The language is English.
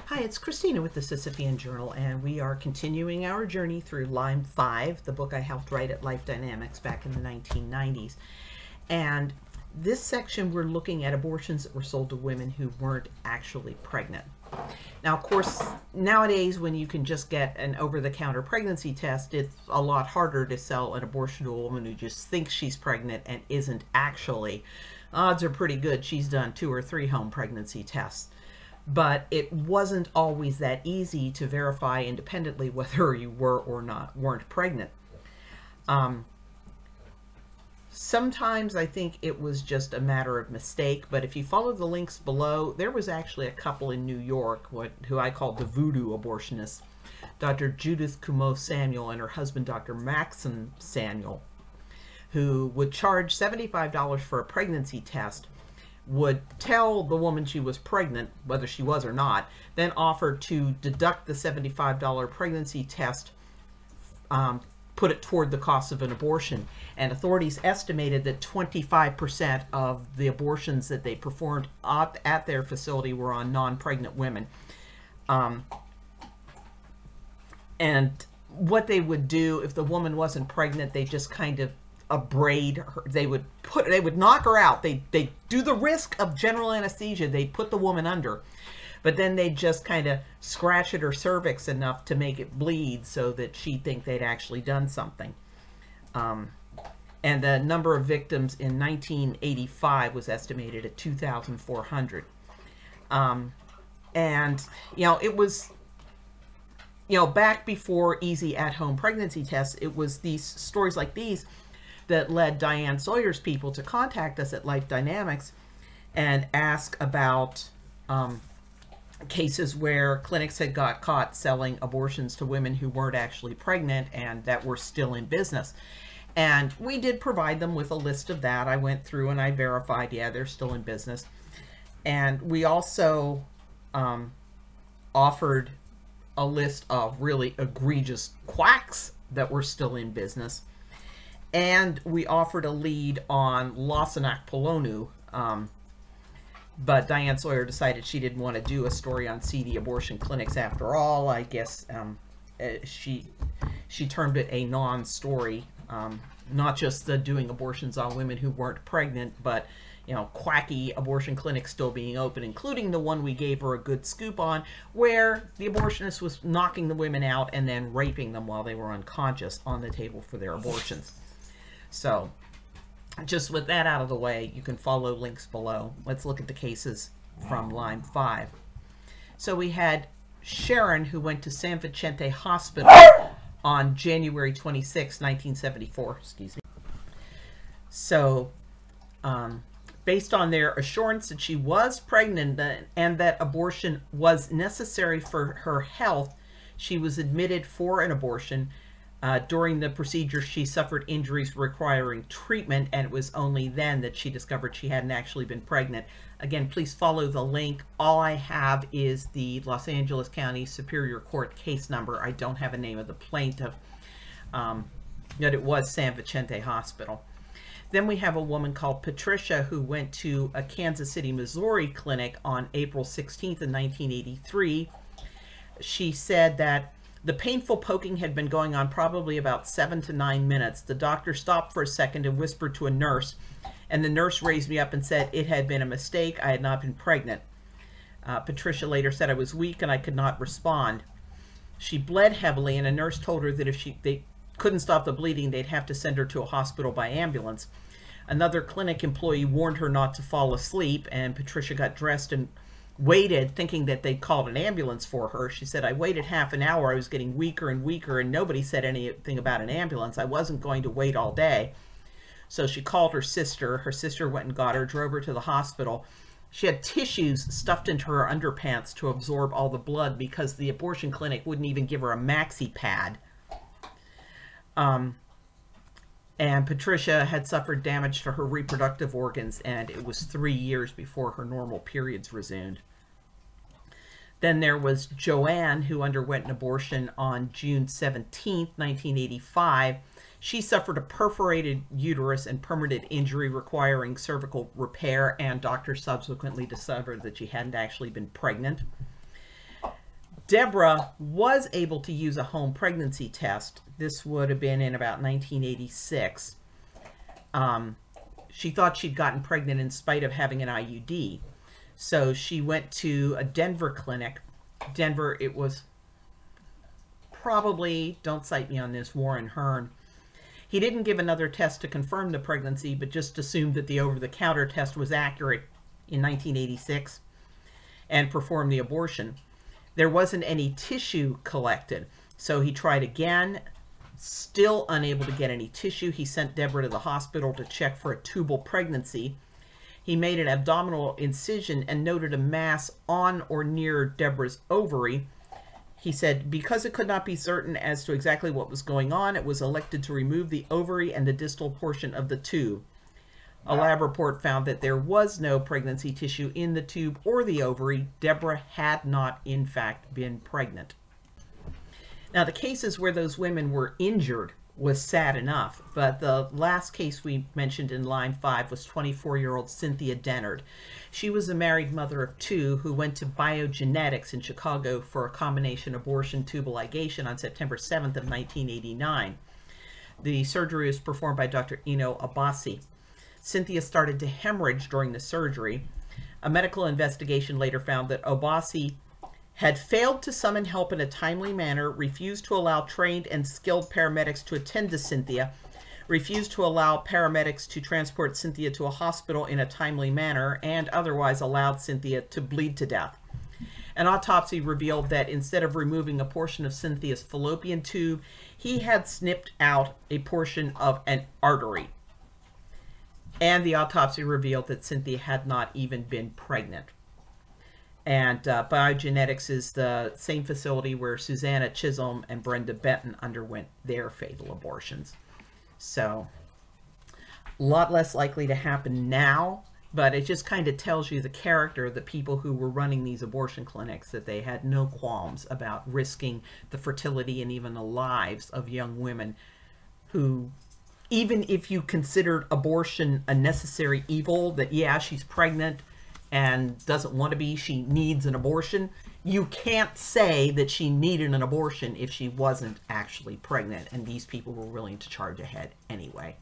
Hi, it's Christina with the Sisyphean Journal, and we are continuing our journey through Lyme 5, the book I helped write at Life Dynamics back in the 1990s. And this section, we're looking at abortions that were sold to women who weren't actually pregnant. Now, of course, nowadays when you can just get an over-the-counter pregnancy test, it's a lot harder to sell an abortion to a woman who just thinks she's pregnant and isn't actually. Odds are pretty good she's done 2 or 3 home pregnancy tests. But it wasn't always that easy to verify independently whether you were or weren't pregnant. Sometimes I think it was just a matter of mistake, but if you follow the links below, there was actually a couple in New York who I call the voodoo abortionists, Dr. Judith Kumo Samuel and her husband, Dr. Maxim Samuel, who would charge $75 for a pregnancy test, would tell the woman she was pregnant, whether she was or not, then offer to deduct the $75 pregnancy test, put it toward the cost of an abortion. And authorities estimated that 25% of the abortions that they performed at their facility were on non-pregnant women. And what they would do if the woman wasn't pregnant, they just kind of abrade her. They would knock her out. They do the risk of general anesthesia. They put the woman under, but then they just kind of scratch at her cervix enough to make it bleed so that she'd think they'd actually done something. And the number of victims in 1985 was estimated at 2,400. And it was back before easy at-home pregnancy tests. It was these stories like these that led Diane Sawyer's people to contact us at Life Dynamics and ask about cases where clinics had got caught selling abortions to women who weren't actually pregnant and that were still in business. And we did provide them with a list of that. I went through and I verified, yeah, they're still in business. And we also offered a list of really egregious quacks that were still in business. And we offered a lead on Losinac Polonu, but Diane Sawyer decided she didn't want to do a story on seedy abortion clinics after all. I guess she termed it a non-story, not just the doing abortions on women who weren't pregnant, but quacky abortion clinics still being open, including the one we gave her a good scoop on, where the abortionist was knocking the women out and then raping them while they were unconscious on the table for their abortions. So, just with that out of the way, you can follow links below. Let's look at the cases from Lyme 5. So we had Sharon, who went to San Vicente Hospital on January 26, 1974. Excuse me. So, based on their assurance that she was pregnant and that abortion was necessary for her health, she was admitted for an abortion. During the procedure, she suffered injuries requiring treatment, and it was only then that she discovered she hadn't actually been pregnant. Again, please follow the link. All I have is the Los Angeles County Superior Court case number. I don't have a name of the plaintiff, but it was San Vicente Hospital. Then we have a woman called Patricia who went to a Kansas City, Missouri clinic on April 16th of 1983. She said that the painful poking had been going on probably about 7 to 9 minutes. The doctor stopped for a second and whispered to a nurse, and the nurse raised me up and said it had been a mistake. I had not been pregnant. Patricia later said I was weak and I could not respond. She bled heavily, and a nurse told her that if they couldn't stop the bleeding, they'd have to send her to a hospital by ambulance. Another clinic employee warned her not to fall asleep, and Patricia got dressed and waited, thinking that they'd called an ambulance for her. She said, I waited half an hour. I was getting weaker and weaker, and nobody said anything about an ambulance. I wasn't going to wait all day. So she called her sister. Her sister went and got her, drove her to the hospital. She had tissues stuffed into her underpants to absorb all the blood because the abortion clinic wouldn't even give her a maxi pad. And Patricia had suffered damage to her reproductive organs, and it was 3 years before her normal periods resumed. Then there was Joanne, who underwent an abortion on June 17, 1985. She suffered a perforated uterus and permanent injury requiring cervical repair, and doctors subsequently discovered that she hadn't actually been pregnant. Deborah was able to use a home pregnancy test. This would have been in about 1986. She thought she'd gotten pregnant in spite of having an IUD. So she went to a Denver clinic. Denver, it was probably, don't cite me on this, Warren Hearn. He didn't give another test to confirm the pregnancy, but just assumed that the over-the-counter test was accurate in 1986 and performed the abortion. There wasn't any tissue collected, so he tried again. Still unable to get any tissue, he sent Deborah to the hospital to check for a tubal pregnancy. He made an abdominal incision and noted a mass on or near Deborah's ovary. He said, because it could not be certain as to exactly what was going on, it was elected to remove the ovary and the distal portion of the tube. A lab report found that there was no pregnancy tissue in the tube or the ovary. Deborah had not, in fact, been pregnant. Now, the cases where those women were injured was sad enough, but the last case we mentioned in line 5 was 24-year-old Cynthia Dennard. She was a married mother of 2 who went to biogenetics in Chicago for a combination abortion tubal ligation on September 7th of 1989. The surgery was performed by Dr. Eno Abbasi. Cynthia started to hemorrhage during the surgery. A medical investigation later found that Abbasi had failed to summon help in a timely manner, refused to allow trained and skilled paramedics to attend to Cynthia, refused to allow paramedics to transport Cynthia to a hospital in a timely manner, and otherwise allowed Cynthia to bleed to death. An autopsy revealed that instead of removing a portion of Cynthia's fallopian tube, he had snipped out a portion of an artery. And the autopsy revealed that Cynthia had not even been pregnant. And biogenetics is the same facility where Susanna Chisholm and Brenda Benton underwent their fatal abortions. So, a lot less likely to happen now, but it just kind of tells you the character of the people who were running these abortion clinics, that they had no qualms about risking the fertility and even the lives of young women who, even if you considered abortion a necessary evil, that yeah, she's pregnant and doesn't want to be, she needs an abortion, you can't say that she needed an abortion if she wasn't actually pregnant, and these people were willing to charge ahead anyway.